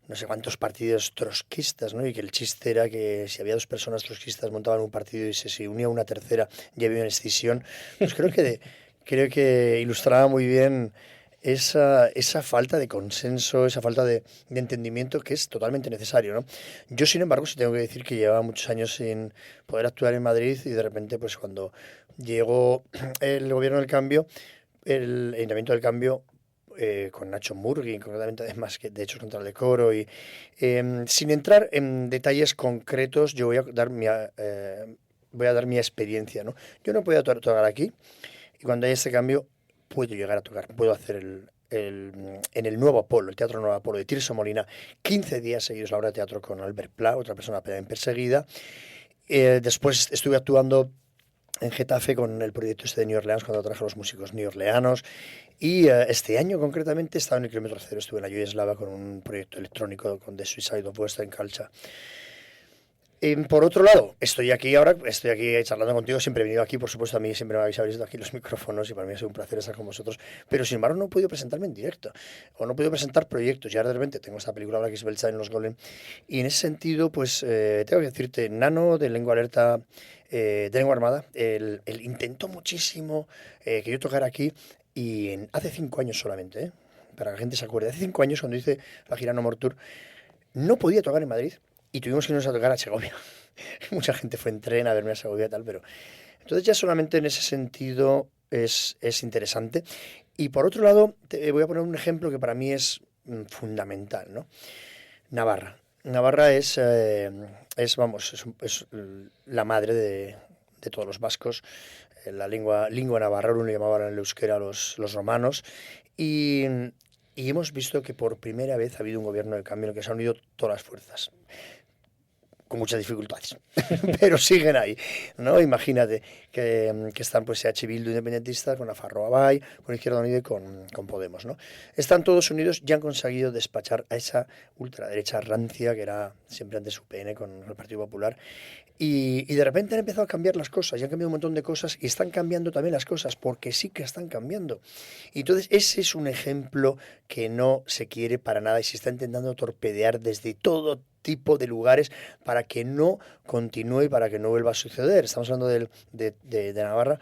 no sé cuántos partidos trotskistas, ¿no? Y que el chiste era que si había dos personas trotskistas montaban un partido y se unía una tercera y había una escisión. Pues creo que ilustraba muy bien esa falta de consenso, esa falta de entendimiento que es totalmente necesario, ¿no? Yo, sin embargo, sí tengo que decir que llevaba muchos años sin poder actuar en Madrid y de repente, pues cuando llegó el gobierno del cambio, el Ayuntamiento del Cambio, con Nacho Murgui, concretamente, además que de hecho contra el decoro, y sin entrar en detalles concretos, yo voy a dar mi experiencia, ¿no? Yo no podía tocar aquí, y cuando hay este cambio puedo llegar a tocar, puedo hacer en el Nuevo Apolo, el Teatro Nuevo Apolo de Tirso Molina, 15 días seguidos la obra de teatro con Albert Pla, otra persona perseguida. Después estuve actuando en Getafe con el proyecto este de New Orleans, cuando traje a los músicos neoorleanos. Y este año concretamente estaba en el kilómetro cero, estuve en la Yugoslava con un proyecto electrónico con The Suicide of Western Culture. Por otro lado, estoy aquí charlando contigo, siempre he venido aquí, por supuesto, a mí siempre me habéis abierto aquí los micrófonos y para mí ha sido un placer estar con vosotros, pero sin embargo no he podido presentarme en directo, o no he podido presentar proyectos, y ahora de repente tengo esta película Black is Belsa en los Golem, y en ese sentido, pues tengo que decirte, Nano de Lengua Alerta, de Lengua Armada, él intentó muchísimo que yo tocara aquí, y hace 5 años solamente, para que la gente se acuerde, hace 5 años cuando hice la gira No More Tour, no podía tocar en Madrid, y tuvimos que irnos a tocar a Segovia. Mucha gente fue en tren a verme a Segovia y tal, pero entonces ya solamente en ese sentido es interesante. Y por otro lado, te voy a poner un ejemplo que para mí es fundamental, ¿no? Navarra. Navarra es la madre de todos los vascos. La lengua navarra, le llamaban en el euskera los romanos. Y Y hemos visto que por primera vez ha habido un gobierno de cambio en el que se han unido todas las fuerzas. con muchas dificultades, pero siguen ahí, ¿no? Imagínate que están pues EH Bildu independentistas, con Nafarroa Bai, con Izquierda Unida y con Podemos, ¿no? Están todos unidos y han conseguido despachar a esa ultraderecha rancia que era siempre antes UPN con el Partido Popular. Y de repente han empezado a cambiar las cosas, y han cambiado un montón de cosas, y están cambiando también las cosas, porque sí que están cambiando. Y entonces ese es un ejemplo que no se quiere para nada y se está intentando torpedear desde todo tipo de lugares para que no continúe y para que no vuelva a suceder. Estamos hablando de Navarra,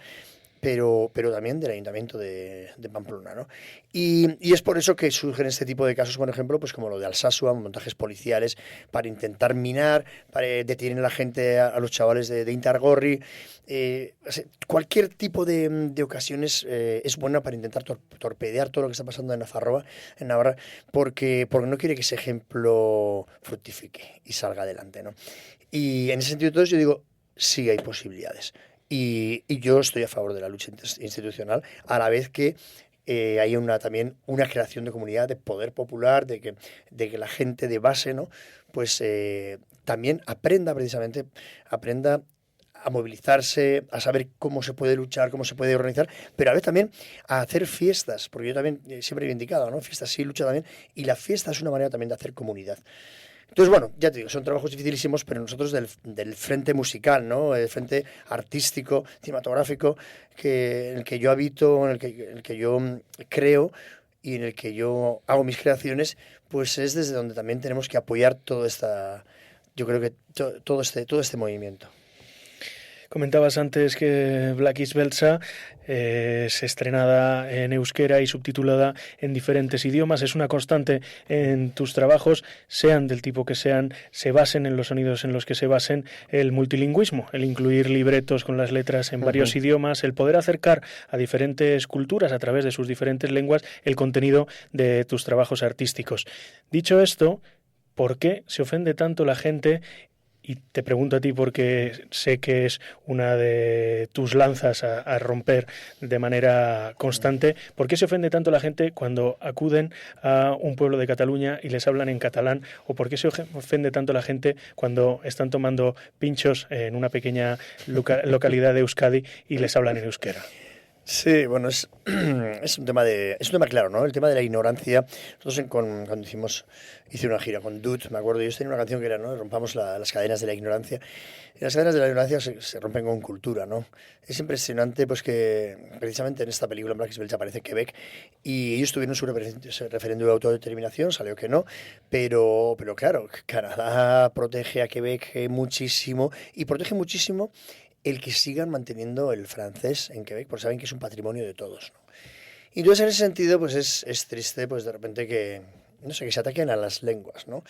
pero también del Ayuntamiento de Pamplona, ¿no? Y es por eso que surgen este tipo de casos, por ejemplo, pues como lo de Alsasua, montajes policiales para intentar minar, para detener a la gente, a los chavales de Intargorri. Cualquier tipo de ocasiones es buena para intentar torpedear todo lo que está pasando en Navarra, porque no quiere que ese ejemplo fructifique y salga adelante, ¿no? Y en ese sentido, entonces, yo digo, sí hay posibilidades. Y yo estoy a favor de la lucha institucional, a la vez que hay también una creación de comunidad, de poder popular, de que la gente de base, ¿no? Pues también aprenda a movilizarse, a saber cómo se puede luchar, cómo se puede organizar, pero a la vez también a hacer fiestas, porque yo también siempre he reivindicado, ¿no? Fiestas sí, lucha también, y la fiesta es una manera también de hacer comunidad. Entonces, bueno, ya te digo, son trabajos dificilísimos, pero nosotros del frente musical, ¿no? El frente artístico, cinematográfico, en el que yo habito, en el que yo creo y en el que yo hago mis creaciones, pues es desde donde también tenemos que apoyar todo este movimiento. Comentabas antes que Black is Belsa es estrenada en euskera y subtitulada en diferentes idiomas. Es una constante en tus trabajos, sean del tipo que sean, se basen en los sonidos en los que se basen, el multilingüismo, el incluir libretos con las letras en varios idiomas, el poder acercar a diferentes culturas a través de sus diferentes lenguas el contenido de tus trabajos artísticos. Dicho esto, ¿por qué se ofende tanto la gente? Y te pregunto a ti porque sé que es una de tus lanzas a romper de manera constante. ¿Por qué se ofende tanto la gente cuando acuden a un pueblo de Cataluña y les hablan en catalán? ¿O por qué se ofende tanto la gente cuando están tomando pinchos en una pequeña localidad de Euskadi y les hablan en euskera? Sí, bueno, es un tema claro, ¿no? El tema de la ignorancia. Nosotros cuando hice una gira con Dut, me acuerdo, yo tenía una canción que era, ¿no? Rompamos las cadenas de la ignorancia. Y las cadenas de la ignorancia se rompen con cultura, ¿no? Es impresionante, pues, que precisamente en esta película en Black is Belsa aparece Quebec y ellos tuvieron su referéndum de autodeterminación, salió que no, pero claro, Canadá protege a Quebec muchísimo y protege muchísimo el que sigan manteniendo el francés en Quebec, porque saben que es un patrimonio de todos, ¿no? Y entonces en ese sentido pues es triste pues de repente que se ataquen a las lenguas, ¿no?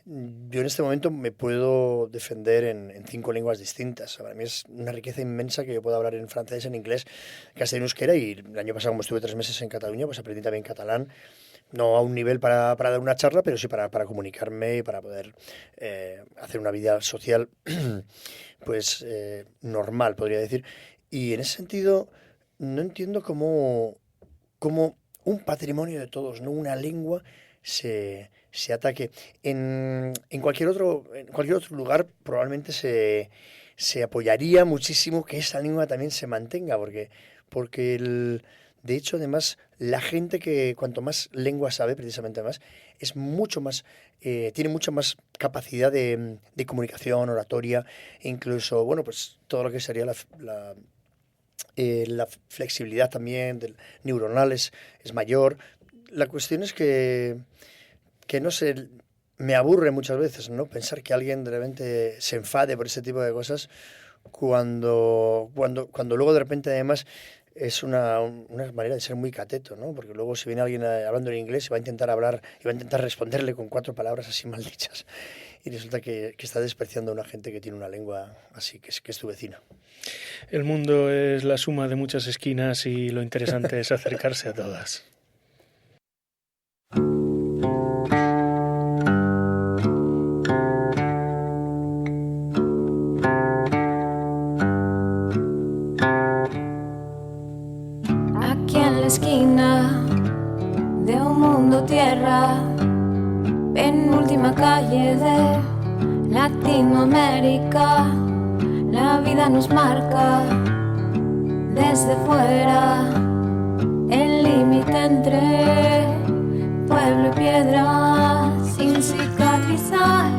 Yo en este momento me puedo defender en 5 lenguas distintas. Para mí es una riqueza inmensa que yo pueda hablar en francés, en inglés, castellano, euskera, y el año pasado, como estuve 3 meses en Cataluña, pues aprendí también catalán, no a un nivel para dar una charla, pero sí para comunicarme y para poder hacer una vida social pues normal, podría decir. Y en ese sentido no entiendo cómo un patrimonio de todos, no una lengua, se ataque. En cualquier otro lugar probablemente se apoyaría muchísimo que esa lengua también se mantenga, porque de hecho, además, la gente que cuanto más lengua sabe, precisamente más, es mucho más, tiene mucha más capacidad de comunicación, oratoria, e incluso, bueno, pues todo lo que sería la flexibilidad también neuronal es mayor. La cuestión es que no sé, me aburre muchas veces, ¿no? Pensar que alguien de repente se enfade por ese tipo de cosas cuando luego de repente además es una manera de ser muy cateto, ¿no? Porque luego si viene alguien hablando en inglés y va a intentar responderle con 4 palabras así mal dichas y resulta que está despreciando a una gente que tiene una lengua así, que es tu vecina. El mundo es la suma de muchas esquinas y lo interesante es acercarse a todas. Esquina de un mundo tierra, penúltima calle de Latinoamérica, la vida nos marca desde fuera el límite entre pueblo y piedra, sin cicatrizar,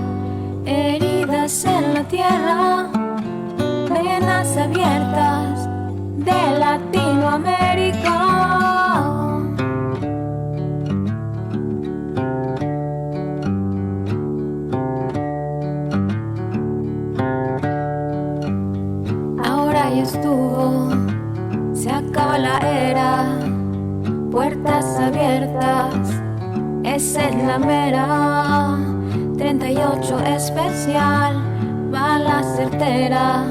heridas en la tierra, venas abiertas de Latinoamérica. Estuvo, se acaba la era, puertas abiertas, esa es la mera. 38 especial, bala certera,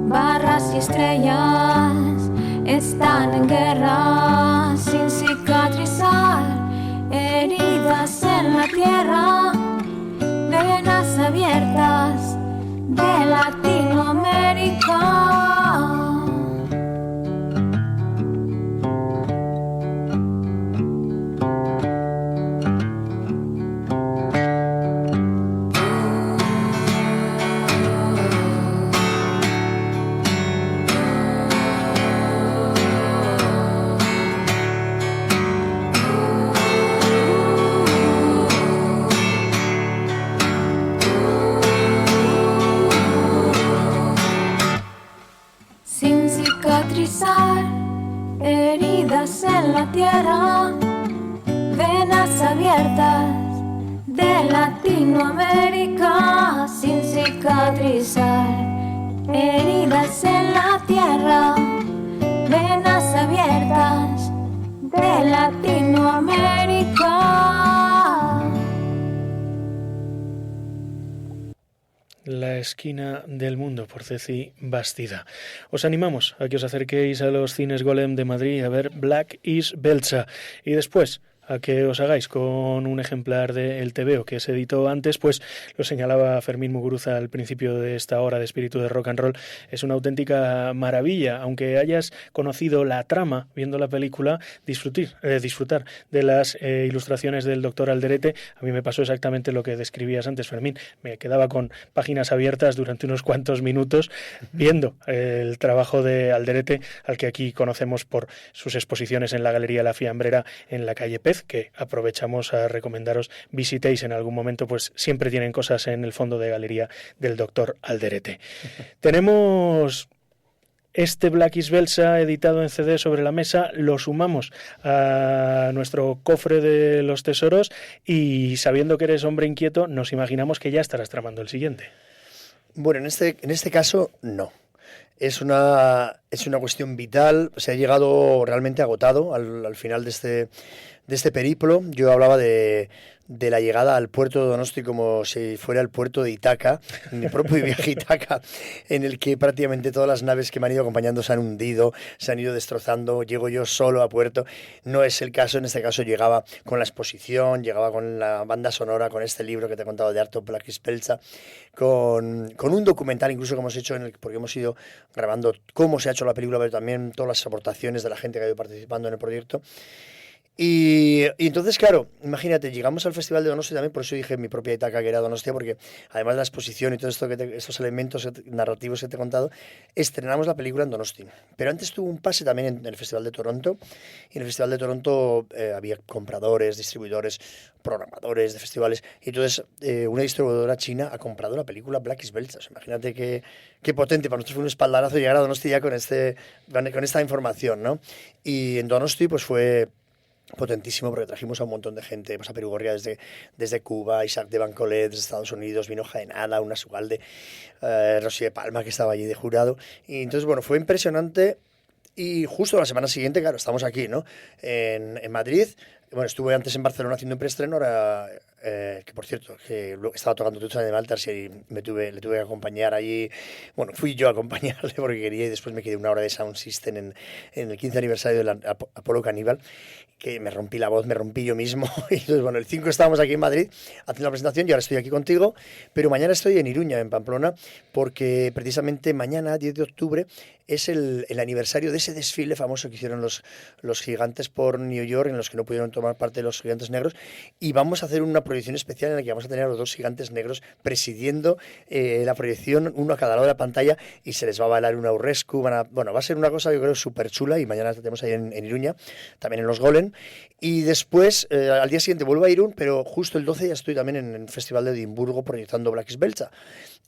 barras y estrellas están en guerra, sin cicatrizar, heridas en la tierra, venas abiertas de Latinoamérica. Heridas en la tierra, venas abiertas de Latinoamérica, sin cicatrizar. Heridas en la tierra, venas abiertas de Latinoamérica. La esquina del mundo, por Ceci Bastida. Os animamos a que os acerquéis a los cines Golem de Madrid a ver Black is Belcha y después a que os hagáis con un ejemplar de El Tebeo que se editó antes, pues lo señalaba Fermín Muguruza al principio de esta hora de Espíritu de Rock and Roll. Es una auténtica maravilla, aunque hayas conocido la trama viendo la película, disfrutar de las ilustraciones del doctor Alderete. A mí me pasó exactamente lo que describías antes, Fermín. Me quedaba con páginas abiertas durante unos cuantos minutos viendo el trabajo de Alderete, al que aquí conocemos por sus exposiciones en la Galería La Fiambrera en la calle Pez, que aprovechamos a recomendaros visitéis en algún momento, pues siempre tienen cosas en el fondo de galería del doctor Alderete. Tenemos este Black is Belcha editado en CD sobre la mesa, lo sumamos a nuestro cofre de los tesoros y sabiendo que eres hombre inquieto, nos imaginamos que ya estarás tramando el siguiente. Bueno, en este caso no. Es una cuestión vital, se ha llegado realmente agotado al final de este periplo. Yo hablaba de la llegada al puerto de Donosti como si fuera el puerto de Ítaca, mi propio viaje a Ítaca, en el que prácticamente todas las naves que me han ido acompañando se han hundido, se han ido destrozando, llego yo solo a puerto. No es el caso, en este caso llegaba con la exposición, llegaba con la banda sonora, con este libro que te he contado de Arto Black is Belcha, con un documental incluso que hemos hecho, porque hemos ido grabando cómo se ha hecho la película, pero también todas las aportaciones de la gente que ha ido participando en el proyecto. Y entonces, claro, imagínate, llegamos al Festival de Donosti también, por eso dije mi propia Ítaca, que era Donostia, porque además de la exposición y todo esto estos elementos narrativos que te he contado, estrenamos la película en Donosti. Pero antes tuvo un pase también en el Festival de Toronto, y en el Festival de Toronto había compradores, distribuidores, programadores de festivales, y entonces una distribuidora china ha comprado la película Black is Belcha. O sea, imagínate qué potente, para nosotros fue un espaldarazo llegar a Donosti ya con esta información, ¿no? Y en Donosti pues fue potentísimo porque trajimos a un montón de gente, pues a Perugorria desde Cuba, Isaac de Bancolet desde Estados Unidos, vino Jaenada, una Sugalde, Rosy de Palma que estaba allí de jurado, y entonces bueno, fue impresionante. Y justo la semana siguiente, claro, estamos aquí, ¿no? En Madrid. Bueno, estuve antes en Barcelona haciendo un preestreno, ahora, que por cierto, que estaba tocando Tucha de Maltas y le tuve que acompañar allí. Bueno, fui yo a acompañarle porque quería y después me quedé una hora de Sound System en el 15 aniversario del Apolo Caníbal, que me rompí la voz, me rompí yo mismo. Y entonces, bueno, el 5 estábamos aquí en Madrid haciendo la presentación y ahora estoy aquí contigo, pero mañana estoy en Iruña, en Pamplona, porque precisamente mañana, 10 de octubre, es el aniversario de ese desfile famoso que hicieron los gigantes por New York, en los que no pudieron tomar parte de los Gigantes Negros, y vamos a hacer una proyección especial en la que vamos a tener a los 2 Gigantes Negros presidiendo la proyección, uno a cada lado de la pantalla, y se les va a bailar una urrescu. Va a ser una cosa, yo creo, súper chula, y mañana la tenemos ahí en Iruña, también en los Golem. Y después, al día siguiente vuelvo a Irún, pero justo el 12 ya estoy también en el Festival de Edimburgo proyectando Black Belcha.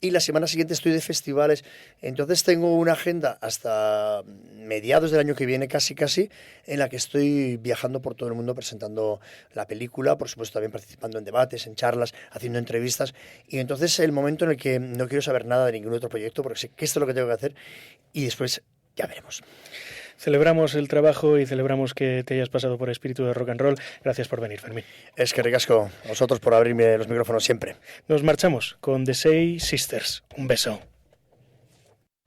Y la semana siguiente estoy de festivales. Entonces tengo una agenda hasta mediados del año que viene, casi, en la que estoy viajando por todo el mundo presentando la película, por supuesto también participando en debates, en charlas, haciendo entrevistas. Y entonces es el momento en el que no quiero saber nada de ningún otro proyecto, porque sé que esto es lo que tengo que hacer, y después ya veremos. Celebramos el trabajo y celebramos que te hayas pasado por Espíritu de Rock and Roll. Gracias por venir, Fermín. Es que ricasco a vosotros por abrirme los micrófonos siempre. Nos marchamos con The Say Sisters. Un beso.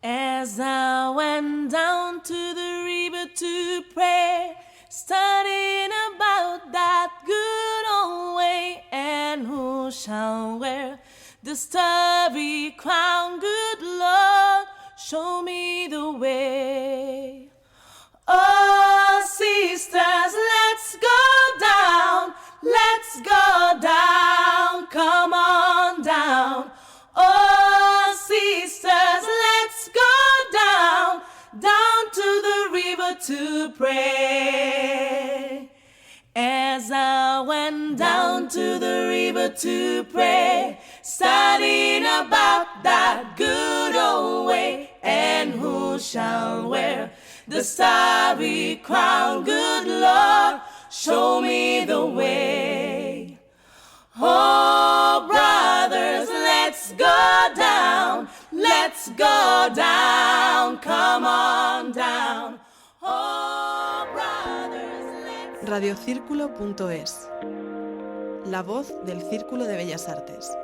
As I went down to the river to pray, studying about that good old way, and who shall wear the starry crown? Good Lord, show me the way. Oh, sisters, let's go down, come on down. Oh, sisters, let's go down to the river to pray. As I went down to the river to pray, studying about that good old way, and who shall wear the starry crown? Good Lord, show me the way. Oh, brothers, let's go down, come on down. Oh, brothers, let's... Radiocírculo.es. La voz del Círculo de Bellas Artes.